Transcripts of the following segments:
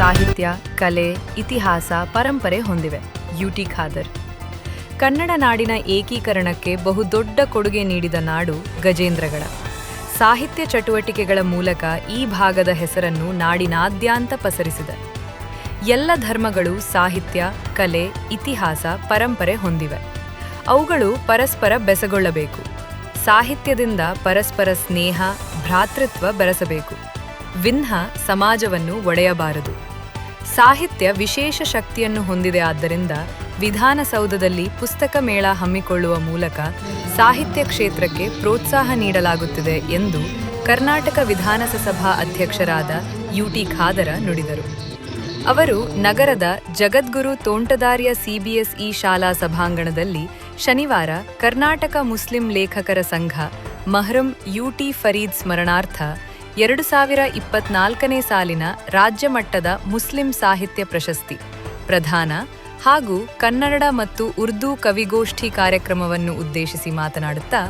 ಸಾಹಿತ್ಯ, ಕಲೆ, ಇತಿಹಾಸ, ಪರಂಪರೆ ಹೊಂದಿವೆ. ಯುಟಿ ಖಾದರ್. ಕನ್ನಡ ನಾಡಿನ ಏಕೀಕರಣಕ್ಕೆ ಬಹುದೊಡ್ಡ ಕೊಡುಗೆ ನೀಡಿದ ನಾಡು ಗಜೇಂದ್ರಗಡ. ಸಾಹಿತ್ಯ ಚಟುವಟಿಕೆಗಳ ಮೂಲಕ ಈ ಭಾಗದ ಹೆಸರನ್ನು ನಾಡಿನಾದ್ಯಂತ ಪಸರಿಸಿದೆ. ಎಲ್ಲ ಧರ್ಮಗಳು ಸಾಹಿತ್ಯ, ಕಲೆ, ಇತಿಹಾಸ, ಪರಂಪರೆ ಹೊಂದಿವೆ. ಅವುಗಳು ಪರಸ್ಪರ ಬೆಸಗೊಳ್ಳಬೇಕು. ಸಾಹಿತ್ಯದಿಂದ ಪರಸ್ಪರ ಸ್ನೇಹ, ಭ್ರಾತೃತ್ವ ಬೆರೆಸಬೇಕು. ವಿನ್ಹ ಸಮಾಜವನ್ನು ಒಡೆಯಬಾರದು. ಸಾಹಿತ್ಯ ವಿಶೇಷ ಶಕ್ತಿಯನ್ನು ಹೊಂದಿದೆ. ಆದ್ದರಿಂದ ವಿಧಾನಸೌಧದಲ್ಲಿ ಪುಸ್ತಕ ಮೇಳ ಹಮ್ಮಿಕೊಳ್ಳುವ ಮೂಲಕ ಸಾಹಿತ್ಯ ಕ್ಷೇತ್ರಕ್ಕೆ ಪ್ರೋತ್ಸಾಹ ನೀಡಲಾಗುತ್ತಿದೆ ಎಂದು ಕರ್ನಾಟಕ ವಿಧಾನಸಭಾ ಅಧ್ಯಕ್ಷರಾದ ಯುಟಿ ಖಾದರ ನುಡಿದರು. ಅವರು ನಗರದ ಜಗದ್ಗುರು ತೋಂಟದಾರ್ಯ ಸಿಬಿಎಸ್ಇ ಶಾಲಾ ಸಭಾಂಗಣದಲ್ಲಿ ಶನಿವಾರ ಕರ್ನಾಟಕ ಮುಸ್ಲಿಂ ಲೇಖಕರ ಸಂಘ ಮಹ್ರಂ ಯುಟಿ ಫರೀದ್ ಸ್ಮರಣಾರ್ಥ 2024ನೇ ಸಾಲಿನ ರಾಜ್ಯ ಮಟ್ಟದ ಮುಸ್ಲಿಂ ಸಾಹಿತ್ಯ ಪ್ರಶಸ್ತಿ ಪ್ರದಾನ ಹಾಗೂ ಕನ್ನಡ ಮತ್ತು ಉರ್ದು ಕವಿಗೋಷ್ಠಿ ಕಾರ್ಯಕ್ರಮವನ್ನು ಉದ್ದೇಶಿಸಿ ಮಾತನಾಡುತ್ತಾ,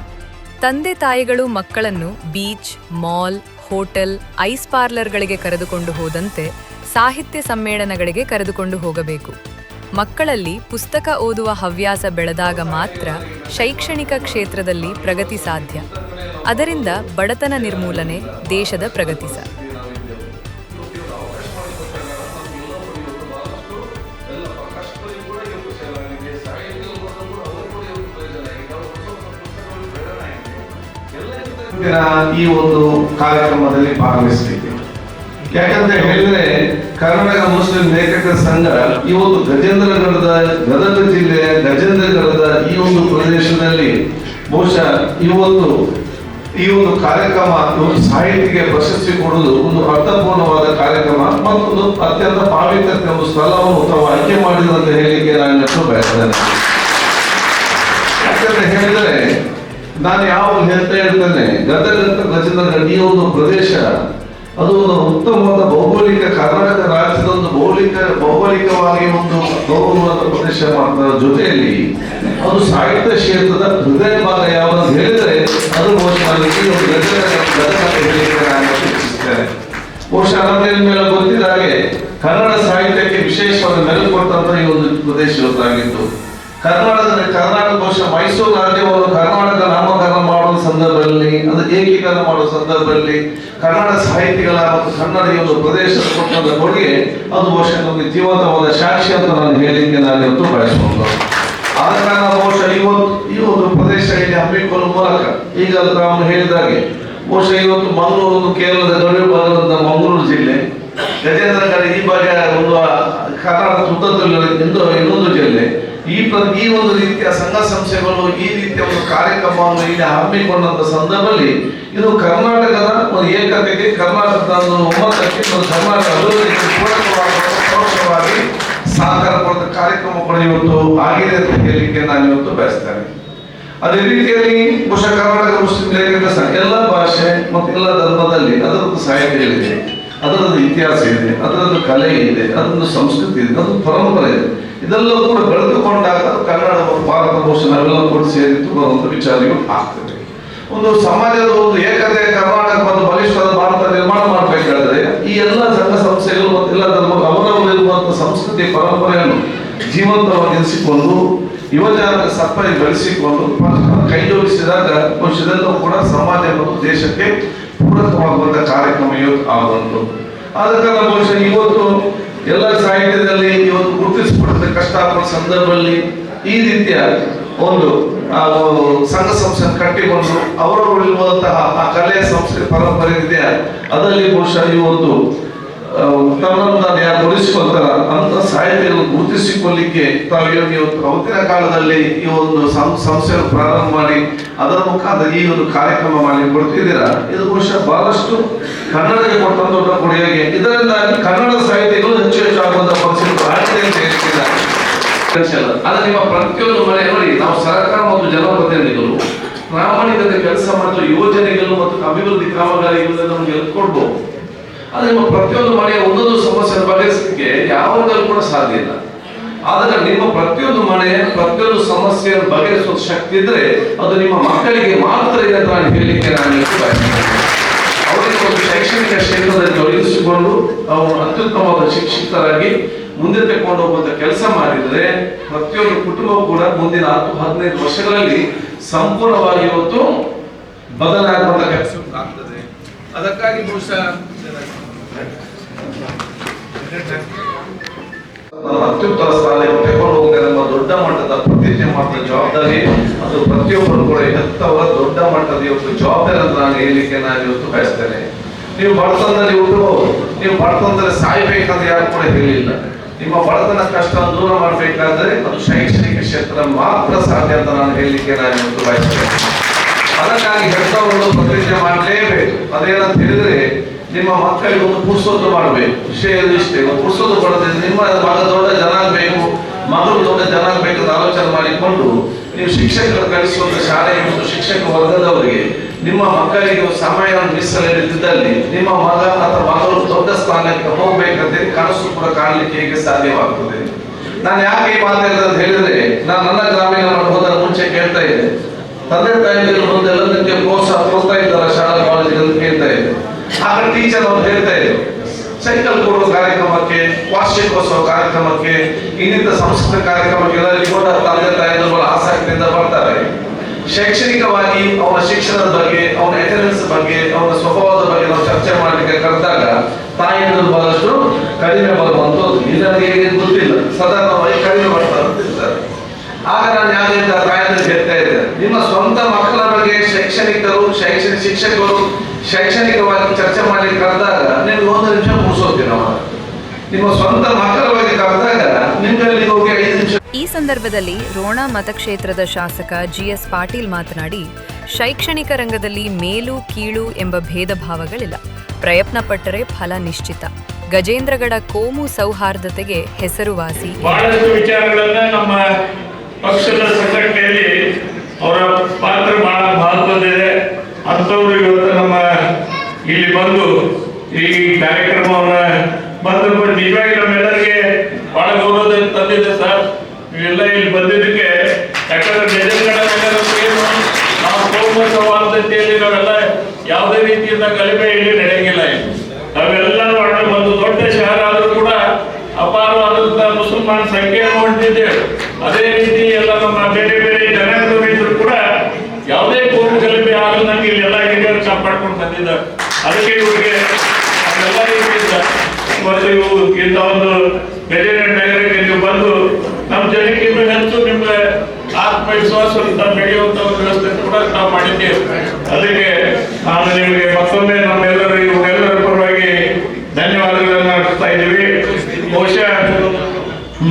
ತಂದೆ ತಾಯಿಗಳು ಮಕ್ಕಳನ್ನು ಬೀಚ್, ಮಾಲ್, ಹೋಟೆಲ್, ಐಸ್ ಪಾರ್ಲರ್ಗಳಿಗೆ ಕರೆದುಕೊಂಡು ಹೋದಂತೆ ಸಾಹಿತ್ಯ ಸಮ್ಮೇಳನಗಳಿಗೆ ಕರೆದುಕೊಂಡು ಹೋಗಬೇಕು. ಮಕ್ಕಳಲ್ಲಿ ಪುಸ್ತಕ ಓದುವ ಹವ್ಯಾಸ ಬೆಳೆದಾಗ ಮಾತ್ರ ಶೈಕ್ಷಣಿಕ ಕ್ಷೇತ್ರದಲ್ಲಿ ಪ್ರಗತಿ ಸಾಧ್ಯ. ಅದರಿಂದ ಬಡತನ ನಿರ್ಮೂಲನೆ, ದೇಶದ ಪ್ರಗತಿ ಸಾಧ್ಯ. ಈ ಒಂದು ಕಾರ್ಯಕ್ರಮದಲ್ಲಿ ಭಾಗವಹಿಸಲಿಕ್ಕೆ ಯಾಕಂತ ಹೇಳಿದ್ರೆ ಕರ್ನಾಟಕ ಮುಸ್ಲಿಂ ಲೇಖಕರ ಸಂಘ ಈ ಒಂದು ಗಜೇಂದ್ರಗಢದ ಗದಗ ಜಿಲ್ಲೆಯ ಗಜೇಂದ್ರಗಢದ ಈ ಒಂದು ಪ್ರದೇಶದಲ್ಲಿ ಬಹುಶಃ ಇವತ್ತು ಈ ಒಂದು ಕಾರ್ಯಕ್ರಮ ಸಾಹಿತ್ಯಕ್ಕೆ ಪ್ರಶಸ್ತಿ ಕೊಡುವುದು ಒಂದು ಅರ್ಥಪೂರ್ಣವಾದ ಕಾರ್ಯಕ್ರಮ ಮತ್ತು ಅತ್ಯಂತ ಪಾವಿತ್ರತೆ ಒಂದು ಸ್ಥಳವನ್ನು ತಾವು ಆಯ್ಕೆ ಮಾಡಿದೆ ಅಂತ ಹೇಳಿಕೆ ನಾನು ಬಯಸ್ತೇನೆ. ಯಾಕಂತ ಹೇಳಿದರೆ ನಾನು ಯಾವಾಗ ಹೇಳ್ತಾ ಇರ್ತೇನೆ, ಗದಗ ಗಜೇಂದ್ರಗಢ ಈ ಒಂದು ಪ್ರದೇಶ ಅದು ಒಂದು ಉತ್ತಮವಾದ ಭೌಗೋಳಿಕ ಕರ್ನಾಟಕ ರಾಜ್ಯದ ಒಂದು ಭೌಗೋಳಿಕವಾಗಿ ಒಂದು ಗೌರವವಾದ ಪ್ರದೇಶ ಮಾತ್ರ ಜೊತೆಯಲ್ಲಿ ಅದು ಸಾಹಿತ್ಯ ಕ್ಷೇತ್ರದ ಹೃದಯ ಭಾಗ ಯಾವುದು ಹೇಳಿದರೆ ಅದು ಬಹುಶಃ ಒಂದು ಹೇಳಿಸ್ತೇನೆ. ಬಹುಶಃ ನನ್ನ ಮೇಲೆ ಗೊತ್ತಿದ್ದ ಹಾಗೆ ಕನ್ನಡ ಸಾಹಿತ್ಯಕ್ಕೆ ವಿಶೇಷವಾದ ಮೆರುಗು ಕೊಟ್ಟಂತ ಈ ಒಂದು ಪ್ರದೇಶ ಇವತ್ತಾಗಿತ್ತು. ಕರ್ನಾಟಕ ಬಹುಶಃ ಮೈಸೂರು ರಾಜ್ಯವನ್ನು ಕರ್ನಾಟಕ ನಾಮಕರಣ ಮಾಡುವ ಸಂದರ್ಭದಲ್ಲಿ, ಅದು ಏಕೀಕರಣ ಮಾಡುವ ಸಂದರ್ಭದಲ್ಲಿ ಕನ್ನಡ ಸಾಹಿತಿಗಳ ಮತ್ತು ಕನ್ನಡ ಈ ಒಂದು ಪ್ರದೇಶದ ಕೊಟ್ಟಂತ ಕೊಡುಗೆ ಅದು ಬಹುಶಃ ನಮಗೆ ಜೀವಂತವಾದ ಸಾಕ್ಷಿ ಅಂತ ನಾನು ಹೇಳಿಕ್ಕೆ ನಾನು ಇವತ್ತು ಬಯಸಬಹುದು. ಆದ ಕಾರಣ ಬಹುಶಃ ಈ ಒಂದು ಪ್ರದೇಶ ಇಲ್ಲಿ ಹಮ್ಮಿಕೊಳ್ಳುವ ಮೂಲಕ ಈಗ ನಾವು ಹೇಳಿದಾಗೆ ಬಹುಶಃ ಇವತ್ತು ಮಂಗಳೂರು ಕೇರಳದ ಗಡಿ ಭಾಗದ ಮಂಗಳೂರು ಜಿಲ್ಲೆ, ಗಜೇಂದ್ರಗಢ ಈ ಭಾಗ ಒಂದು ಕರ್ನಾಟಕ ಉದ್ದದಲ್ಲಿ ಇನ್ನೊಂದು ಜಿಲ್ಲೆ. ಈ ಒಂದು ರೀತಿಯ ಸಂಘ ಸಂಸ್ಥೆಗಳು ಈ ರೀತಿಯ ಒಂದು ಕಾರ್ಯಕ್ರಮವನ್ನು ಇಲ್ಲಿ ಹಮ್ಮಿಕೊಂಡಂತ ಸಂದರ್ಭದಲ್ಲಿ ಇದು ಕರ್ನಾಟಕದ ಒಂದು ಏಕತೆಗೆ, ಕರ್ನಾಟಕದ ಒಂದು ಒಮ್ಮತಕ್ಕೆ ಮತ್ತು ಕರ್ನಾಟಕ ಅಭಿವೃದ್ಧಿಗೆ ಪೂರಕವಾಗಿ ಸಹಕಾರ ಕೊಡುವ ಕಾರ್ಯಕ್ರಮಗಳು ಇವತ್ತು ಆಗಿದೆ ಅಂತ ಹೇಳಲಿಕ್ಕೆ ನಾನು ಇವತ್ತು ಬಯಸ್ತೇನೆ. ಅದೇ ರೀತಿಯಲ್ಲಿ ಬಹುಶಃ ಕರ್ನಾಟಕ ಮುಸ್ಲಿಂ ಲೇಖಕರ ಸಂಘ ಎಲ್ಲ ಭಾಷೆ ಮತ್ತು ಎಲ್ಲ ಧರ್ಮದಲ್ಲಿ ಅದರದ್ದು ಸಾಹಿತ್ಯಗಳಿದೆ, ಅದರದ್ದು ಇತಿಹಾಸ ಇದೆ, ಅದರದ್ದು ಕಲೆ ಇದೆ, ಅದರದ್ದು ಸಂಸ್ಕೃತಿ ಇದೆ, ಅದೊಂದು ಪರಂಪರೆ ಇದೆ. ಇದೆಲ್ಲವೂ ಕೂಡ ಬೆಳೆದುಕೊಂಡಾಗ ಕನ್ನಡ ಭಾರತ ಬಹುಶಃ ನಾವೆಲ್ಲ ಕೂಡ ಸೇರಿತ್ತು ಬರುವಂತ ವಿಚಾರಗಳು ಆಗ್ತದೆ. ಒಂದು ಸಮಾಜದ ಒಂದು ಏಕತೆ, ಕರ್ನಾಟಕ ಮತ್ತು ಬಲಿಷ್ಠವಾದ ಭಾರತ ನಿರ್ಮಾಣ ಮಾಡಬೇಕಾದ್ರೆ ಈ ಎಲ್ಲ ಸಂಘ ಸಂಸ್ಥೆಗಳು ಮತ್ತು ಎಲ್ಲ ಧರ್ಮಗಳು ಅವರವರಿರುವಂತಹ ಸಂಸ್ಕೃತಿ ಪರಂಪರೆಯನ್ನು ಜೀವಂತವಾಗಿರಿಸಿಕೊಂಡು ಯುವಜನರ ಸಪ್ಪನೆ ಬೆಳೆಸಿಕೊಂಡು ಕೈ ಜೋಡಿಸಿದಾಗ ಬಹುಶಃ ಇದೆಲ್ಲವೂ ಕೂಡ ಸಮಾಜ ಮತ್ತು ದೇಶಕ್ಕೆ ಪೂರಕವಾಗುವಂತಹ ಕಾರ್ಯಕ್ರಮ ಇವತ್ತು ಆಗುವಂತು. ಆದ ಕಾರಣ ಬಹುಶಃ ಇವತ್ತು ಎಲ್ಲ ಸಾಹಿತ್ಯದಲ್ಲಿ ಇವತ್ತು ಗುರುತಿಸಿಕೊಳ್ಳುವ ಕಷ್ಟಪಡುವ ಸಂದರ್ಭದಲ್ಲಿ ಈ ರೀತಿಯ ಒಂದು ಸಂಘ ಸಂಸ್ಥೆ ಕಟ್ಟಿಕೊಂಡು ಅವರಲ್ಲಿರುವಂತಹ ಆ ಕಲೆಯ ಸಂಸ್ಕೃತಿ ಪರಂಪರೆ ಇದೆಯಾ ಅದರಲ್ಲಿ ಬಹುಶಃ ಈ ಒಂದು ತಮ್ಮನ್ನು ಯಾರು ತೊಡಗಿಸಿಕೊಳ್ತಾರ ಅಂತ ಸಾಹಿತ್ಯವನ್ನು ಗುರುತಿಸಿಕೊಳ್ಳಿಕ್ಕೆ ತಾವು ಇವತ್ತು ಅವತ್ತಿನ ಕಾಲದಲ್ಲಿ ಈ ಒಂದು ಸಂಸ್ಥೆಯನ್ನು ಪ್ರಾರಂಭ ಮಾಡಿ ಅದರ ಮುಖಾಂತರ ಈ ಒಂದು ಕಾರ್ಯಕ್ರಮ ಮಾಡಿ ಕೊಡ್ತಿದ್ದೀರಾ. ಇದು ಬಹುಶಃ ಬಹಳಷ್ಟು ಕನ್ನಡಕ್ಕೆ ಕೊಟ್ಟಂತ ದೊಡ್ಡ ಕೊಡುಗೆ. ಇದರಿಂದಾಗಿ ಕನ್ನಡ ಸಾಹಿತ್ಯಗಳು ಹೆಚ್ಚು ಹೆಚ್ಚು ಆಗುವಂತ ಪರಿಸ್ಥಿತಿ ಆಗಿದೆ ಅಂತ ಹೇಳ್ತಿದ್ದಾರೆ. ಆದ್ರೆ ನಿಮ್ಮ ಪ್ರತಿಯೊಂದು ಮನೆ ನೋಡಿ, ನಾವು ಸರ್ಕಾರ ಮತ್ತು ಜನಪ್ರತಿನಿಧಿಗಳು ಪ್ರಾಮಾಣಿಕತೆ ಕೆಲಸ ಮಾಡುವ ಯೋಜನೆಗಳು ಮತ್ತು ಅಭಿವೃದ್ಧಿ ಕಾಮಗಾರಿಗಳನ್ನು ನಮ್ಗೆ ಎಲ್ಕೊಡ್ಬೋದು. ಆದ್ರೆ ನಿಮ್ಮ ಪ್ರತಿಯೊಂದು ಮನೆಯ ಒಂದೊಂದು ಸಮಸ್ಯೆ ಬಗೆಹರಿಸಲಿಕ್ಕೆ ಯಾವುದಲ್ಲೂ ಕೂಡ ಸಾಧ್ಯ ಇಲ್ಲ. ಆದರೆ ನಿಮ್ಮ ಪ್ರತಿಯೊಂದು ಮನೆಯ ಪ್ರತಿಯೊಂದು ಸಮಸ್ಯೆಯನ್ನು ಬಗೆಹರಿಸುವ ಶಕ್ತಿ ಇದ್ರೆ ಅದು ನಿಮ್ಮ ಮಕ್ಕಳಿಗೆ ಮಾತ್ರ ಇದೆ ಅಂತ ನಾನು ಹೇಳಲಿಕ್ಕೆ ನಾನು ಬಯಸ್ತೇನೆ. ಅವರಿಗೆ ಒಂದು ಶೈಕ್ಷಣಿಕ ಶೈಕ್ಷಣಿಕ ಕ್ಷೇತ್ರದಲ್ಲಿ ತೊಡಗಿಸಿಕೊಂಡು ಅವರು ಅತ್ಯುತ್ತಮವಾದ ಶಿಕ್ಷಕರಾಗಿ ಮುಂದೆ ತೆಗೆದುಕೊಂಡು ಹೋಗುವಂತ ಕೆಲಸ ಮಾಡಿದರೆ ಪ್ರತಿಯೊಂದು ಕುಟುಂಬ ಕೂಡ ಮುಂದಿನ 10-15 ವರ್ಷಗಳಲ್ಲಿ ಸಂಪೂರ್ಣವಾಗಿ ಇವತ್ತು ಬದಲಾಗುವಂತ ಕೆಲಸ ಆಗ್ತದೆ. ಅದಕ್ಕಾಗಿ ಬಹುಶಃ ಅತ್ಯುತ್ತಮ ಸ್ಥಾನಕ್ಕೆ ತೆಗೆದುಕೊಂಡು ಹೋಗಬೇಕು ಎಂಬ ದೊಡ್ಡ ಮಟ್ಟದ ಪ್ರತಿಜ್ಞೆ ಮಾಡಿದ ಜವಾಬ್ದಾರಿ ಅದು ಪ್ರತಿಯೊಬ್ಬರು ಕೂಡ ಎತ್ತವರ ದೊಡ್ಡ ಮಟ್ಟದ ಇವತ್ತು ಜವಾಬ್ದಾರಿ ಅಂತ ನಾನು ಹೇಳಲಿಕ್ಕೆ ನಾನು ಇವತ್ತು ಬಯಸ್ತೇನೆ. ನೀವು ಬಡತನದಲ್ಲಿ ಹುಟ್ಟಬಹುದು, ನೀವು ಬಡತನದಲ್ಲಿ ಸಾಯ್ಬೇಕಂತ ಯಾರು ಕೂಡ ಹೇಳಿಲ್ಲ. ನಿಮ್ಮ ಬಡತನ ಕಷ್ಟ ದೂರ ಮಾಡಬೇಕಾದ್ರೆ ಅದು ಶೈಕ್ಷಣಿಕ ಕ್ಷೇತ್ರ ಮಾತ್ರ ಸಾಧ್ಯ ಅಂತ ನಾನು ಹೇಳಲಿಕ್ಕೆ ನಾನು ಇವತ್ತು ಬಯಸ್ತೇನೆ. ಅದಕ್ಕಾಗಿ ಹೆತ್ತವರು ಪ್ರತಿಜ್ಞೆ ಮಾಡಲೇಬೇಕು. ಅದೇನಂತ ಹೇಳಿದ್ರೆ ನಿಮ್ಮ ಮಕ್ಕಳಿಗೆ ಒಂದು ಪುರ್ಸೊತ್ತು ಮಾಡಬೇಕು. ವಿಷಯ ಇಷ್ಟೇ, ಒಂದು ಪುರ್ಸೊತ್ತು ಕೊಡದೆ ನಿಮ್ಮ ಮಗ ದೊಡ್ಡ ಜನ ಆಗಬೇಕು, ಮಗಳು ದೊಡ್ಡ ಜನ ಆಗಬೇಕು ಅಂತ ಆಲೋಚನೆ ಮಾಡಿಕೊಂಡು ನೀವು ಶಿಕ್ಷಕರು ಕಲಿಸುವಂತ ಶಾಲೆಗೆ ಮತ್ತು ಶಿಕ್ಷಕ ವರ್ಗದವರಿಗೆ ನಿಮ್ಮ ಮಕ್ಕಳಿಗೆ ಸಮಯವನ್ನು ಮೀಸಲಿಟ್ಟಿದ್ದಲ್ಲಿ ನಿಮ್ಮ ಮಗ ಅಥವಾ ಮಗಳು ದೊಡ್ಡ ಸ್ಥಾನಕ್ಕೆ ಹೋಗ್ಬೇಕಂತ ಕನಸು ಕೂಡ ಕಾಣಲಿಕ್ಕೆ ಹೇಗೆ ಸಾಧ್ಯವಾಗ್ತದೆ. ನಾನು ಯಾಕೆ ಈ ಮಾತಾಡಿದೆ ಅಂತ ಹೇಳಿದ್ರೆ, ನಾನು ನನ್ನ ಗ್ರಾಮೀಣ ಹೋದ ಮುಂಚೆ ಕೇಳ್ತಾ ಇದ್ದೆ, ತಂದೆ ತಾಯಿಗಳು ಮುಂದೆ ಎಲ್ಲದಕ್ಕೆ ಪ್ರೋತ್ಸಾಹ ಇದ್ದಾರೆ ಶಾಲಾ ಕಾಲೇಜುಗಳು ಕೇಳ್ತಾ ಇದ್ದೆ. ಆಗ ಟೀಚರ್ ಅವ್ರು ಹೇಳ್ತಾ ಇದ್ರು, ಸೈಕಲ್ ಕೊಡುವ ಕಾರ್ಯಕ್ರಮಕ್ಕೆ, ವಾರ್ಷಿಕೋತ್ಸವ ಕಾರ್ಯಕ್ರಮಕ್ಕೆ, ಇನ್ನಿತರ ಸಂಸ್ಕೃತ ಕಾರ್ಯಕ್ರಮಕ್ಕೆ ಎಲ್ಲರಿಗೂ ಕೂಡ ತಂದೆ ತಾಯಿಗಳು ಆಸಕ್ತಿಯಿಂದ ಬರ್ತಾರೆ. ಶೈಕ್ಷಣಿಕವಾಗಿ ಅವನ ಶಿಕ್ಷಣದ ಬಗ್ಗೆ, ಅವನ ಅಟೆಂಡೆನ್ಸ್ ಬಗ್ಗೆ, ಅವನ ಸ್ವಭಾವದ ಬಗ್ಗೆ ನಾವು ಚರ್ಚೆ ಮಾಡಲಿಕ್ಕೆ ಕರೆದಾಗ ತಾಯಿಗಳು ಬಹಳಷ್ಟು ಕಡಿಮೆ ಬರುವಂತದ್ದು. ಇದರಲ್ಲಿ ಗೊತ್ತಿಲ್ಲ, ಸಾಧಾರಣವಾಗಿ ಕಡಿಮೆ ಬರ್ತಾರೆ ಅಂತಿರ್ತಾರೆ. ಆಗ ನಾನು ಯಾವ್ದು ತಾಯಿಗಳು ಹೇಳ್ತಾ ಇದ್ದೆ, ನಿಮ್ಮ ಸ್ವಂತ ಮಕ್ಕಳ ಬಗ್ಗೆ ಶೈಕ್ಷಣಿಕರು, ಶಿಕ್ಷಕರು ಶೈಕ್ಷಣಿಕವಾಗಿ ಚರ್ಚೆ ಮಾಡಲಿಕ್ಕೆ ಕರೆದಾಗ ನಿಮ್ಗೆ 1 ನಿಮಿಷ ಮುಗಿಸೋತೀವಿ ನಾವು. ನಿಮ್ಮ ಸ್ವಂತ ಮಕ್ಕಳ ಬಗ್ಗೆ ಕರೆದಾಗ ನಿಮ್ಗೆ ಹೋಗಿ 5 ನಿಮಿಷ. ಈ ಸಂದರ್ಭದಲ್ಲಿ ರೋಣ ಮತಕ್ಷೇತ್ರದ ಶಾಸಕ GS ಪಾಟೀಲ್ ಮಾತನಾಡಿ, ಶೈಕ್ಷಣಿಕ ರಂಗದಲ್ಲಿ ಮೇಲು ಕೀಳು ಎಂಬ ಭೇದ ಭಾವಗಳಿಲ್ಲ. ಪ್ರಯತ್ನ ಪಟ್ಟರೆ ಫಲ ನಿಶ್ಚಿತ. ಗಜೇಂದ್ರಗಡ ಕೋಮು ಸೌಹಾರ್ದತೆಗೆ ಹೆಸರುವಾಸಿ. ಬಹಳಷ್ಟು ವಿಚಾರಗಳನ್ನ ನಮ್ಮ ಪಕ್ಷದ ಸಂಘಟನೆಯಲ್ಲಿ ಅವರ ಪಾತ್ರ ಬಹಳ ಮಹತ್ವದಿದೆ. ಅಂತವರು ಇವತ್ತು ನಮ್ಮ ಇಲ್ಲಿ ಬಂದು ಈ ಕಾರ್ಯಕ್ರಮವನ್ನ ಬಂದು ನಿಜವಾಗಿ ನಮ್ಮೆಲ್ಲರಿಗೆ ಬಹಳ ಗೌರವ ತಂದಿದೆ ಸರ್. ಇವೆಲ್ಲ ಇಲ್ಲಿ ಬಂದಿದ್ದಕ್ಕೆ, ಯಾಕಂದ್ರೆ ಗಜೇಂದ್ರಗಡ ನಾವು ಕೋಮು ಸೌಹಾರ್ದತೆಯಲ್ಲಿ ನಾವೆಲ್ಲ ಯಾವುದೇ ರೀತಿಯಿಂದ ಗಲಭೆ ಇಲ್ಲಿ ನಡೆಯಂಗಿಲ್ಲ. ನಾವೆಲ್ಲರೂ ಒಂದು ದೊಡ್ಡ ಶಹರ ಆದ್ರೂ ಕೂಡ ಅಪಾರವಾದಂತ ಮುಸಲ್ಮಾನ್ ಸಂಖ್ಯೆಯನ್ನು ಹೊಂದಿದ್ದೇವೆ. ಅದೇ ರೀತಿ ಎಲ್ಲ ನಮ್ಮ ಬೇರೆ ಬೇರೆ ಜನಾಂಗದವರು ಇದ್ರು ಕೂಡ ಯಾವುದೇ ಕೋಮು ಗಲಭೆ ಆಗದಂಗೆ ಇಲ್ಲೆಲ್ಲ ಹಿರಿಯರು ಕಾಪಾಡ್ಕೊಂಡು ಬಂದಿದ್ದಾರೆ. ಅದಕ್ಕೆ ಇವರಿಗೆ ಎಲ್ಲ ರೀತಿಯಿಂದ ಮತ್ತು ಇವು ಇಂಥ ಒಂದು ಗಜೇಂದ್ರ ನಗರಕ್ಕೆ ನೀವು ಬಂದು ನಮ್ಮ ಜನಕ್ಕಿಂತ ಹೆಚ್ಚು ನಿಮ್ಮ ಆತ್ಮವಿಶ್ವಾಸದಿಂದ ಬೆಳೆಯುವಂತ ಒಂದು ವ್ಯವಸ್ಥೆ ಕೂಡ ನಾವು ಮಾಡಿದ್ದೇವೆ. ಅದಕ್ಕೆ ನಾನು ನಿಮಗೆ ಮತ್ತೊಮ್ಮೆ ನಮ್ಮೆಲ್ಲರೂ ಇವರೆಲ್ಲರ ಪರವಾಗಿ ಧನ್ಯವಾದಗಳನ್ನು ಅರ್ಪಿಸ್ತಾ ಇದ್ದೀವಿ. ಬಹುಶಃ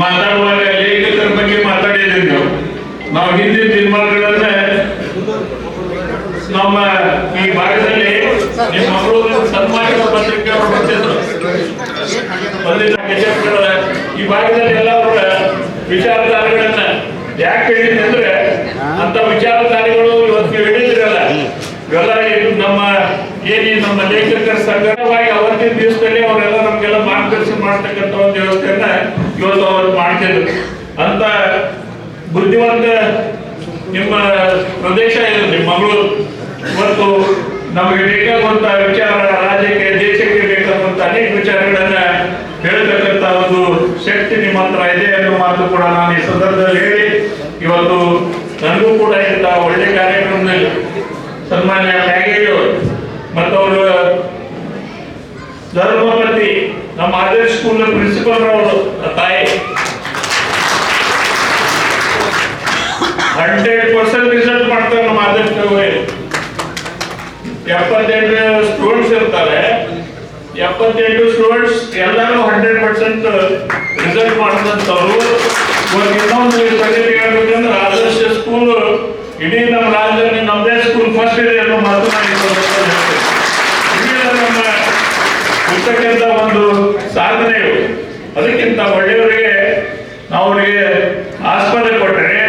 ಮಾತಾಡುವಾಗ ಲೇಖಕರ ಬಗ್ಗೆ ಮಾತಾಡಿದ್ದೀವಿ. ನಾವು ಹಿಂದಿನ ದಿನಮಾನಗಳನ್ನ ನಮ್ಮ ಈ ಭಾಗದಲ್ಲಿ ನಿಮ್ಮ ಮಗಳು ಸನ್ಮಾನಿತ ಪತ್ರಿಕೆ ಅವರು ಬರ್ತಿದ್ರು. ಈ ಭಾಗದಲ್ಲಿ ಎಲ್ಲ ಅವರ ವಿಚಾರಧಾರೆಗಳನ್ನ ಯಾಕೆ ಹೇಳಿದ್ವಿ ಅಂದ್ರೆ, ಅಂತ ವಿಚಾರಧಾರೆಗಳು ಇವತ್ತು ಹೇಳಿದ್ರಲ್ಲ, ಇವೆಲ್ಲ ನಮ್ಮ ನಮ್ಮ ಲೇಖಕರ ಸಂಘಟವಾಗಿ ಅವತ್ತಿನ ದಿವಸದಲ್ಲಿ ಅವರೆಲ್ಲ ನಮ್ಗೆಲ್ಲ ಮಾರ್ಗದರ್ಶನ ಮಾಡ್ತಕ್ಕಂಥ ಒಂದು ವ್ಯವಸ್ಥೆಯನ್ನ ಇವತ್ತು ಅವರು ಮಾಡ್ತಿದ್ರು. ಅಂತ ಬುದ್ಧಿವಂತ ನಿಮ್ಮ ಪ್ರದೇಶ ಇದೆ ನಿಮ್ಮ ಮಗಳು. ಇವತ್ತು ನಮಗೆ ಬೇಕಾಗುವಂತ ವಿಚಾರ, ರಾಜ್ಯಕ್ಕೆ ದೇಶಕ್ಕೆ ಬೇಕಾಗುವಂತ ಅನೇಕ ವಿಚಾರಗಳನ್ನ ಹೇಳ್ತಕ್ಕಂಥ ಒಂದು ಶಕ್ತಿ ನಿಮ್ಮ ಹತ್ರ ಇದೆ ಅನ್ನೋ ಮಾತು ಕೂಡ ನಾನು ಈ ಸಂದರ್ಭದಲ್ಲಿ ಹೇಳಿ, ಇವತ್ತು ನನಗೂ ಕೂಡ ಇಂಥ ಒಳ್ಳೆ ಕಾರ್ಯಕ್ರಮದಲ್ಲಿ ಸನ್ಮಾನ್ಯ ಮ್ಯಾಗೇರಿಯವರು ಮತ್ತು ಅವರು ಧರ್ಮಪತಿ ನಮ್ಮ ಆದರ್ಶ ಸ್ಕೂಲ್ ಪ್ರಿನ್ಸಿಪಲ್ ಅವರು ತಾಯಿ 100% ರಿಸಲ್ಟ್ ಮಾಡ್ತಾರೆ. ನಮ್ಮ ಆದರ್ಶ 78 ಸ್ಟೂಡೆಂಟ್ಸ್ ಇರ್ತಾರೆ, 78 ಸ್ಟೂಡೆಂಟ್ಸ್ ಎಲ್ಲರೂ 100% ರಿಸಲ್ಟ್ ಮಾಡಿದಂಥವ್ರು. ಇನ್ನೊಂದು ಸಂಗತಿ ಹೇಳ್ಬೇಕಂದ್ರೆ ಆದರ್ಶ ಸ್ಕೂಲ್ ಇಡೀ ನಮ್ಮ ರಾಜ್ಯದಲ್ಲಿ ನಮ್ಮದೇ ಸ್ಕೂಲ್ ಫಸ್ಟ್ ಇದೆ ಅನ್ನೋ ಮಾತು ನಮ್ಮ ಇರ್ತಕ್ಕಂಥ ಒಂದು ಸಾಧನೆಯು. ಅದಕ್ಕಿಂತ ಒಳ್ಳೆಯವರಿಗೆ ನಾವು ಅವರಿಗೆ ಆಸ್ಪದ ಕೊಟ್ಟರೆ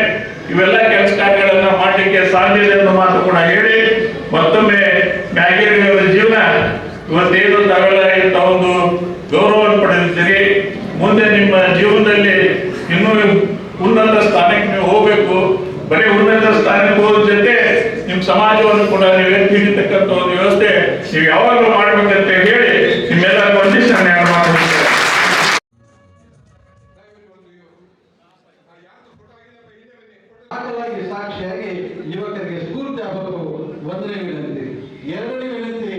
ಇವೆಲ್ಲ ಕೆಲಸ ಕಾರ್ಯಗಳನ್ನ ಮಾಡಲಿಕ್ಕೆ ಸಾಧ್ಯತೆ ಅನ್ನೋ ಮಾತು ಕೂಡ ಹೇಳಿ, ಮತ್ತೊಮ್ಮೆ ಮ್ಯಾಗೇರಿಯವರ ಜೀವನ ಇವತ್ತೇನು ತಾವೆಲ್ಲ ಇಂಥ ಒಂದು ಗೌರವವನ್ನು ಪಡೆದಿದ್ದೀರಿ. ಮುಂದೆ ನಿಮ್ಮ ಜೀವನದಲ್ಲಿ ಇನ್ನೂ ಉನ್ನತ ಸ್ಥಾನಕ್ಕೆ ನೀವು ಹೋಗ್ಬೇಕು. ಬರೀ ಉನ್ನತ ಸ್ಥಾನಕ್ಕೆ ಹೋದ ಜೊತೆ ನಿಮ್ಮ ಸಮಾಜವನ್ನು ಕೂಡ ನೀವು ಎತ್ತಿ ಹಿಡಿತಕ್ಕಂಥ ಒಂದು ವ್ಯವಸ್ಥೆ ನೀವು ಯಾವಾಗಲೂ ಮಾಡ್ಬೇಕಂತ ಹೇಳಿ ಎರಡನೇ ವಿನಂತಿ,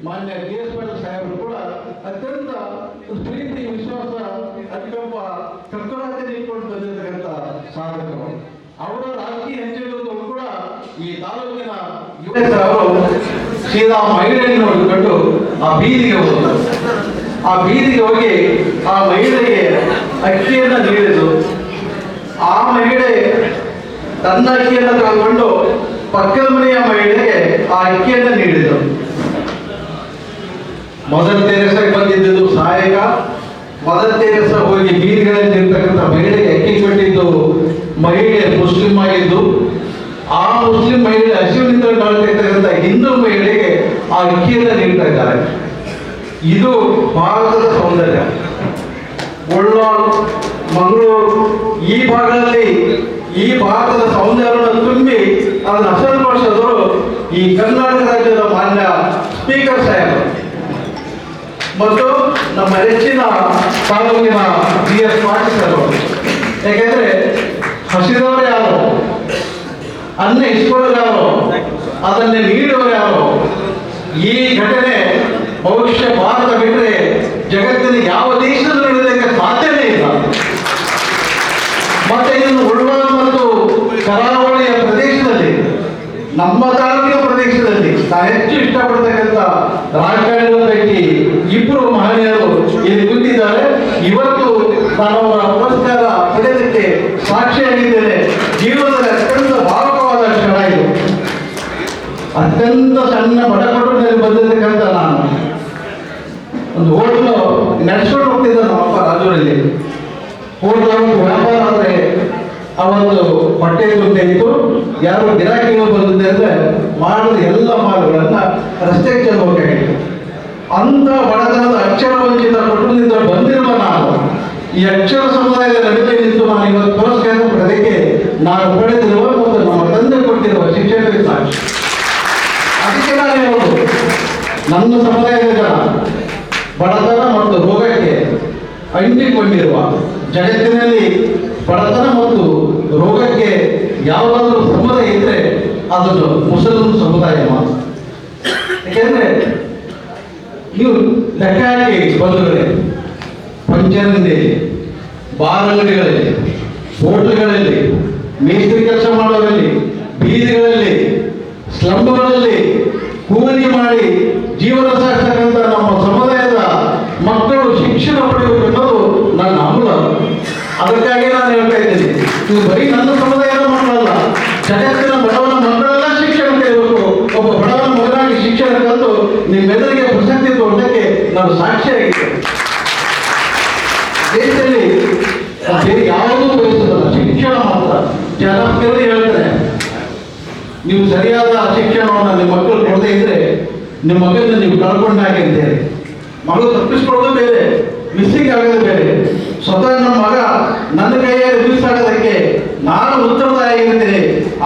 ಮಾನ್ಯ ಕೆ.ಎಸ್. ಪಾಟೀಲ್ ಸಾಹೇಬರು ಕೂಡ ಅತ್ಯಂತ ಪ್ರೀತಿ, ವಿಶ್ವಾಸ, ಅನುಕಂಪ, ಕರ್ತವ್ಯತೆ ಇಟ್ಕೊಂಡು ಬಂದಿರತಕ್ಕಂಥ ಸಾಧಕರು. ಅವರ ರಾಜಕೀಯ ಹೆಜ್ಜೆಗಳು ಕೂಡ ಈ ತಾಲೂಕಿನ ಯುವಕರು ಸೀದಾ ಮಹಿಳೆಯನ್ನು ನೋಡಿಕೊಂಡು ಆ ಬೀದಿಗೆ ಹೋದರು. ಆ ಬೀದಿಗೆ ಹೋಗಿ ಆ ಮಹಿಳೆಗೆ ಅಕ್ಕಿಯನ್ನು ನೀಡಿದರು. ಆ ಮಹಿಳೆ ತನ್ನ ಅಕ್ಕಿಯನ್ನು ತಗೊಂಡು ಪಕ್ಕದ ಮನೆಯ ಮಹಿಳೆಗೆ ಆ ಅಕ್ಕಿಯನ್ನು ನೀಡಿದರು. ಮದರ್ ತೆರೇಸಾ ಬಂದಿದ್ದು ಸಹಾಯಕ. ಮದರ್ ತೆರೇಸಾ ಹೋಗಿ ಬೀದಿಗಳಲ್ಲಿ ಇರ್ತಕ್ಕಂಥ ಮಹಿಳೆಗೆ ಅಕ್ಕಿ ಕೊಟ್ಟಿದ್ದು ಮಹಿಳೆ ಮುಸ್ಲಿಂ ಆಗಿದ್ದು, ಆ ಮುಸ್ಲಿಂ ಮಹಿಳೆ ಹಸಿವಿನಿಂದ ಕಾಣ್ತಿರ್ತಕ್ಕಂಥ ಹಿಂದೂ ಮಹಿಳೆಗೆ ಆ ಅಕ್ಕಿಯನ್ನು ನೀಡ್ತಾ ಇದ್ದಾರೆ. ಇದು ಭಾರತದ ಸೌಂದರ್ಯ. ಉಳ್ಳಾಲ್, ಮಂಗಳೂರು ಈ ಭಾಗದಲ್ಲಿ ಈ ಭಾರತದ ಸೌಂದರ್ಯವನ್ನು ತುಂಬಿ ಅದನ್ನು ಅಸಲ್ಪಡಿಸಿದವರು ಈ ಕರ್ನಾಟಕ ರಾಜ್ಯದ ಮಾನ್ಯ ಸ್ಪೀಕರ್ ಸಾಹೇಬರು ಮತ್ತು ನಮ್ಮ ಹೆಚ್ಚಿನ ತಾಲೂಕಿನ ಕೆ.ಎಸ್. ಪಾಟೀಲ್ ಅವರು. ಯಾಕೆಂದ್ರೆ ಹಸಿದವರು ಯಾರು, ಅನ್ನ ಇಸ್ಕೊಳ್ಳೋರು ಯಾರು, ಅದನ್ನೇ ನೀಡುವರು ಯಾರು. ಈ ಘಟನೆ ಬಹುಶಃ ಭಾರತ ಬಿಟ್ಟರೆ ಜಗತ್ತಿನ ಯಾವ ದೇಶದಲ್ಲೂ ನಡೆಯೋದಕ್ಕೆ ಸಾಧ್ಯವೇ ಇಲ್ಲ. ಮತ್ತೆ ಇದನ್ನು ಉಳ್ವಾಲ್ ಮತ್ತು ಕರಾವಳಿಯ ಪ್ರದೇಶದಲ್ಲಿ, ನಮ್ಮ ತಾಲೂಕಿನ ಪ್ರದೇಶದಲ್ಲಿ ನಾನು ಹೆಚ್ಚು ಇಷ್ಟಪಡ್ತಕ್ಕಂಥ ರಾಜಕಾರಣಿಗಳ ಪೈಕಿ ಇಬ್ಬರು ಮಹನೀಯರು ಇಲ್ಲಿ ಕೂತಿದ್ದಾರೆ. ಇವತ್ತು ನಾನು ಅವರ ಪುರಸ್ಕಾರ ಪಡೆಯೋದಕ್ಕೆ ಸಾಕ್ಷಿಯಾಗಿದ್ದೇನೆ. ಜೀವನದಲ್ಲಿ ಅತ್ಯಂತ ಭಾವಕವಾದ ಕ್ಷಣ ಇದು. ಅತ್ಯಂತ ಸಣ್ಣ ಬಡಪಟ್ಟಣದಲ್ಲಿ ಬಂದಿರತಕ್ಕಂಥ ನಾನು ಒಂದು ಹೋಟ್ಲು ನಡೆಸ್ಕೊಂಡು ಹೋಗ್ತಿದ್ದ ನಮ್ಮಪ್ಪ ರಾಜೂರಲ್ಲಿ. ಹೋಟ್ಲು ವ್ಯಾಪಾರ ಆದರೆ ಅವತ್ತು ಹೊಟ್ಟೆ ದುಡ್ಡು ಇತ್ತು. ಯಾರು ಗಿರಾಕಿಗಳು ಬಂದಿದೆ ಅಂದರೆ ಮಾಡಿದ ಎಲ್ಲ ಮಾಲುಗಳನ್ನ ರಸ್ತೆಗೆ ಚೆಲ್ಲಬೇಕಾಗಿತ್ತು. ಅಂಥ ಬಡತನದ ಅಕ್ಷರ ವಂಚಿತ ಕುಟುಂಬದಿಂದ ಬಂದಿರುವ ನಾನು ಈ ಅಕ್ಷರ ಸಮುದಾಯದ ನಡುವೆ ನಿಂತು ನಾನು ಇವತ್ತು ಪುರಸ್ಕಾರ ಪಡೆದಕ್ಕೆ ನಾನು ಪಡೆದಿರುವ ಮತ್ತು ನಮ್ಮ ತಂದೆ ಕೊಟ್ಟಿರುವ ಶಿಕ್ಷಣವೇ ಸಾಕ್ಷಿ. ಅದಕ್ಕೆ ನಾನು ಹೇಳೋದು, ನನ್ನ ಸಮುದಾಯದ ಜನ ಬಡತನ ಮತ್ತು ರೋಗಕ್ಕೆ ಅಂಟಿಕೊಂಡಿರುವ, ಜಗತ್ತಿನಲ್ಲಿ ಬಡತನ ಮತ್ತು ರೋಗಕ್ಕೆ ಯಾವುದಾದ್ರೂ ಸಮುದಾಯ ಇದ್ರೆ ಅದನ್ನು ಮುಸಲ್ಮಾನ್ ಸಮುದಾಯ ಮಾತ್ರ. ಯಾಕೆಂದ್ರೆ ನೀವು ಲೆಕ್ಕ ಹಾಕಿ ಬಂಧುಗಳೇ, ಪಂಚರಂಗದಲ್ಲಿ, ಬಾರ್ ಅಂಗಡಿಗಳಲ್ಲಿ, ಹೋಟ್ಲುಗಳಲ್ಲಿ, ಮೇಸ್ತ್ರಿ ಕೆಲಸ ಮಾಡೋರಲ್ಲಿ, ಬೀದಿಗಳಲ್ಲಿ, ಸ್ಲಂಬುಗಳಲ್ಲಿ ಕೂಲಿ ಮಾಡಿ ಜೀವನ ಸಾಗಿಸ್ತಕ್ಕಂಥ ನಮ್ಮ ಸಮುದಾಯದ ಮಕ್ಕಳು ಶಿಕ್ಷಣ ಪಡೆಯಬೇಕು ಅನ್ನೋದು ನನ್ನ ಹಂಬಲ. ಅದಕ್ಕಾಗಿ ನಾನು ಹೇಳ್ತಾ ಇದ್ದೀನಿ, ಇದು ಬರೀ ನನ್ನ ಸಮುದಾಯದ ಮಕ್ಕಳಲ್ಲ, ಜಗತ್ತಿನ ಬಡವನ ಮಕ್ಕಳೆಲ್ಲ ಶಿಕ್ಷಣ ಪಡೆಯಬೇಕು. ಒಬ್ಬ ಬಡವನ ಮಗನಾಗಿ ಶಿಕ್ಷಣ ಕಲಿತು ನಿಮ್ಮೆಲ್ಲರಿಗೆ ಪ್ರಶಸ್ತಿ ತೋಟಕ್ಕೆ ನಾನು ಸಾಕ್ಷಿಯಾಗಿದ್ದೆ. ದೇಶದಲ್ಲಿ ಬೇರೆ ಯಾವುದೂ ಬಯಸುತ್ತಲ್ಲ, ಶಿಕ್ಷಣ ಮಾತ್ರ. ಜನ ಹೇಳ್ತಾರೆ, ನೀವು ಸರಿಯಾದ ಶಿಕ್ಷಣವನ್ನು ನಿಮ್ಮ ಮಕ್ಕಳು ಕೊಡದೇ ಇದ್ರೆ ನಿಮ್ಮ ಮಗನ ನೀವು ಕಳ್ಕೊಂಡಾಗೆ ಅಂತೇಳಿ. ಮಗಳು ತಪ್ಪಿಸ್ಕೊಳ್ಳೋದು ಬೇರೆ, ಮಿಸ್ಸಿಂಗ್ ಆಗೋದು ಬೇರೆ. ಸ್ವತಃ ನಮ್ಮ ಮಗ ನನ್ನ ಕೈಯಲ್ಲಿ ಮಿಸ್ ಆಗೋದಕ್ಕೆ ನಾನು ಉತ್ತರದಾಗಿರ್ತೇನೆ.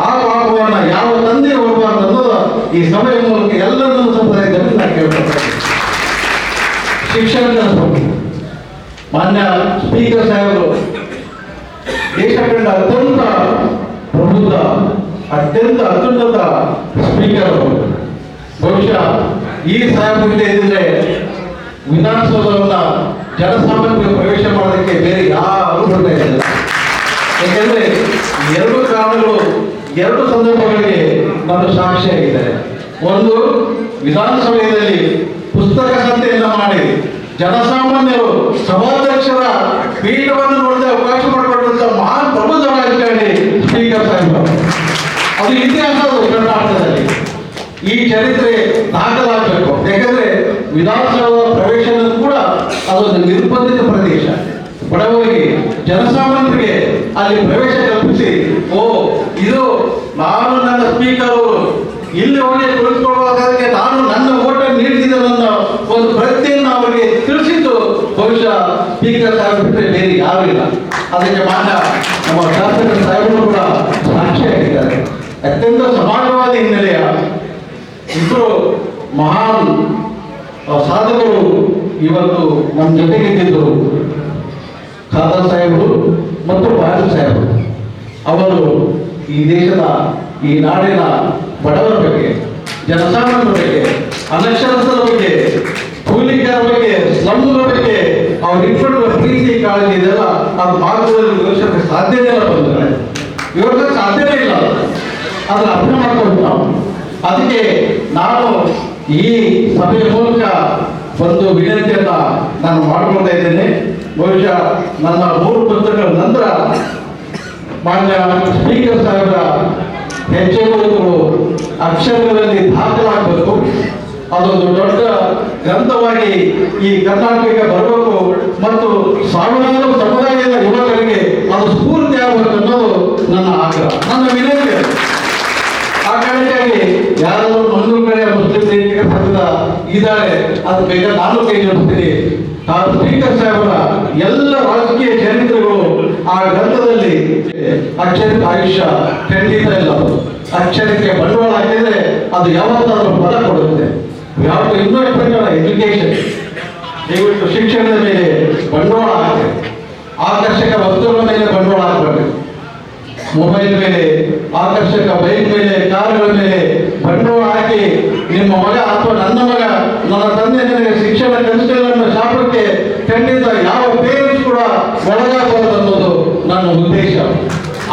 ಆ ಪಾಪವನ್ನು ಯಾವ ತಂದೆ ಹೋಗಬಾರ್ದು ಅನ್ನೋದು ಈ ಸಭೆಯ ಮೂಲಕ ಎಲ್ಲರನ್ನೂ ಸಂಪ್ರದಾಯದಲ್ಲಿ ನಾನು ಕೇಳ್ಕೊಳ್ತೇನೆ. ಶಿಕ್ಷಣದ ಮಾನ್ಯ ಸ್ಪೀಕರ್ ಸಾಹೇಬರು ದೇಶ ಕಂಡ ಅತ್ಯಂತ ಪ್ರಬುದ್ಧ, ಅತ್ಯಂತ ಅತ್ಯುನ್ನತ ಸ್ಪೀಕರ್ ಅವರು. ಬಹುಶಃ ಈ ಸಾಹೇಬರಿಗೆ ಇದ್ದರೆ ವಿಧಾನಸೌಧವನ್ನ ಜನಸಾಮಾನ್ಯರು ಪ್ರವೇಶ ಮಾಡೋದಕ್ಕೆ ಬೇರೆ ಯಾರು ಬರ್ತಾ ಇಲ್ಲ. ಯಾಕೆಂದ್ರೆ ಎರಡು ಕಾರಣಗಳು, ಎರಡು ಸಂದರ್ಭಗಳಿಗೆ ನಾನು ಸಾಕ್ಷಿಯಾಗಿದ್ದಾರೆ. ಒಂದು, ವಿಧಾನಸಭೆಯಲ್ಲಿ ಪುಸ್ತಕ ಸಂತೆಯನ್ನ ಮಾಡಿ ಜನಸಾಮಾನ್ಯರು ಸಭಾಧ್ಯಕ್ಷರ ಪೀಠವನ್ನು ನೋಡದೆ ಅವಕಾಶ ಮಾಡಿಕೊಟ್ಟಂತ ಮಹಾನ್ ಪ್ರಬುದ್ಧ ರಾಜಕಾರಣಿ ಸ್ಪೀಕರ್ ಸಾಹೇಬರು. ಅದು ಇತಿಹಾಸ ಕರ್ನಾಟಕದಲ್ಲಿ. ಈ ಚರಿತ್ರೆ ದಾಖಲಾಗಬೇಕು. ಯಾಕಂದ್ರೆ ವಿಧಾನಸಭಾ ಪ್ರವೇಶ ಕೂಡ ಅದೊಂದು ನಿರ್ಬಂಧಿತ ಪ್ರದೇಶ. ಬಡವರಿಗೆ, ಜನಸಾಮಾನ್ಯರಿಗೆ ಅಲ್ಲಿ ಪ್ರವೇಶ ಕಲ್ಪಿಸಿ, ಇದು ನಾನು ನನ್ನ ಸ್ಪೀಕರ್ ಅವರು ಇಲ್ಲಿ ಹೋಗಿ ಕುಳಿತುಕೊಳ್ಳುವಾಗಕ್ಕೆ ನಾನು ನನ್ನ ಓಟನ್ನು ನೀಡಿದ ಒಂದು ಪ್ರಜ್ಞೆಯನ್ನು ಅವರಿಗೆ ತಿಳಿಸಿದ್ದು ಬಹುಶಃ ಸ್ಪೀಕರ್ ಸಾಹೇಬ್ ಬಿಟ್ಟರೆ ಬೇರೆ ಯಾರೂ ಇಲ್ಲ. ಅದಕ್ಕೆ ಮಾನ್ಯ ನಮ್ಮ ಶಾಸಕ ಸಾಹೇಬರು ಕೂಡ ಸಾಕ್ಷಿಯಾಗಿದ್ದಾರೆ. ಅತ್ಯಂತ ಸಮಾಜವಾದಿ ಹಿನ್ನೆಲೆಯ ಇಬ್ಬರು ಮಹಾನ್ ಸಾಧಕರು ಇವತ್ತು ನಮ್ಮ ಜೊತೆಗಿದ್ದರು. ಖಾದರ್ ಸಾಹೇಬರು ಮತ್ತು ಪಾಟೀಲ್ ಸಾಹೇಬರು. ಅವರು ಈ ದೇಶದ, ಈ ನಾಡಿನ ಬಡವರ ಬಗ್ಗೆ, ಜನಸಾಮಾನ್ಯರ ಬಗ್ಗೆ ಅನಕ್ಷರಸ್ಥರ ಬಗ್ಗೆ, ಕೂಲಿಕರ ಬಗ್ಗೆ, ಸ್ಲಮ್ಗಳ ಬಗ್ಗೆ ಅವ್ರು ಇಟ್ಕೊಂಡಿರುವ ಪ್ರೀತಿ ಕಾಳಜಿ ಇದೆಲ್ಲ ಅದು ಮಾರ್ಗದಲ್ಲಿ ವಿವರಿಸೋಕ್ಕೆ ಸಾಧ್ಯನೇ ಇಲ್ಲ. ಬಂದರೆ ವಿವರಿಸೋಕ್ಕೆ ಸಾಧ್ಯವೇ ಇಲ್ಲ. ಅದನ್ನು ಅರ್ಥ ಮಾಡ್ಕೊಂಡು ನಾವು ಅದಕ್ಕೆ ನಾನು ಈ ಸಭೆಯ ಮೂಲಕ ಒಂದು ವಿನಂತಿಯನ್ನ ನಾನು ಮಾಡ್ಕೊಳ್ತಾ ಇದ್ದೇನೆ. ಬಹುಶಃ ನನ್ನ 3 ಪುಸ್ತಕಗಳ ನಂತರ ಮಾನ್ಯ ಸ್ಪೀಕರ್ ಸಾಹೇಬರ ಹೆಜ್ಜೆಗಳು ಅಕ್ಷರಗಳಲ್ಲಿ ದಾಖಲಾಗಬೇಕು. ಅದೊಂದು ದೊಡ್ಡ ಗ್ರಂಥವಾಗಿ ಈ ಕರ್ನಾಟಕಕ್ಕೆ ಬರಬೇಕು ಮತ್ತು ಸಾವಿರಾರು ಸಮುದಾಯದ ಯುವಕರಿಗೆ ಅದು ಸ್ಫೂರ್ತಿ ಆಗಬೇಕು ಅನ್ನೋದು ನನ್ನ ಆಗ್ರಹ, ನನ್ನ ವಿನಂತಿ. ಆ ಕಾರಣಕ್ಕಾಗಿ ಯಾರಾದರೂ ಒಂದು ಕಡೆ ಮುಸ್ಲಿಂ ಲೈಂಗಿಕ ಸಂಘದ ಇದ್ದಾರೆ, ಅದು ಬೇಕಾದ್ರೆ ನಾನು ಕೈ ಜೋಡಿಸ್ತೀನಿ. ಆ ಸ್ಪೀಕರ್ ಸಾಹೇಬರ ಎಲ್ಲ ರಾಜಕೀಯ ಚರಿತ್ರೆಗಳು ಆ ಗ್ರಂಥದಲ್ಲಿ ಅಕ್ಷರಕ್ಕೆ ಆಯುಷ್ಯ ಖಂಡಿತ ಇಲ್ಲ. ಅಕ್ಷರಕ್ಕೆ ಬಂಡವಾಳ ಹಾಕಿದ್ರೆ ಅದು ಯಾವತ್ತಾದ್ರೂ ಫಲ ಕೊಡುತ್ತೆ. ಯಾವುದು ಇನ್ವೆಸ್ಟ್ಮೆಂಟ್ ಎಜುಕೇಶನ್, ದಯವಿಟ್ಟು ಶಿಕ್ಷಣದ ಮೇಲೆ ಬಂಡವಾಳ ಹಾಕಿ, ಆಕರ್ಷಕ ವಸ್ತುಗಳ ಮೇಲೆ ಬಂಡವಾಳ ಹಾಕಬೇಕು. ಮೊಬೈಲ್ ಮೇಲೆ, ಆಕರ್ಷಕ ಬೈಕ್ ಮೇಲೆ, ಕಾರುಗಳ ಮೇಲೆ ಬಂಡವಾಳ ಹಾಕಿ ನಿಮ್ಮ ಮಗ ಅಥವಾ ನನ್ನ ಮಗ, ನನ್ನ ತಂದೆ ನನಗೆ ಶಿಕ್ಷಣ ಕಲಿಸಲಿಲ್ಲ ಅನ್ನೋ ಶಾಪಕ್ಕೆ ಖಂಡಿತ ಯಾವ ಪೇರೆಂಟ್ಸ್ ಕೂಡ ಒಳಗಾಗಬಾರದು ಅನ್ನೋದು ನನ್ನ ಉದ್ದೇಶ.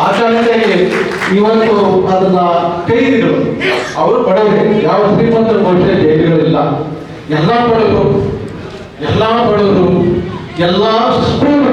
ಆ ಕಾರಣಕ್ಕಾಗಿ ಇವತ್ತು ಅದನ್ನ ಕೈ ಹಿಡಿದು ಅವರು ಬಡವರು, ಯಾವ ಶ್ರೀಮಂತರ ಬಹುಶಃ ಜೈಲುಗಳಿಲ್ಲ, ಎಲ್ಲ ಬಡವರು, ಎಲ್ಲ ಸ್ಕೂಲ್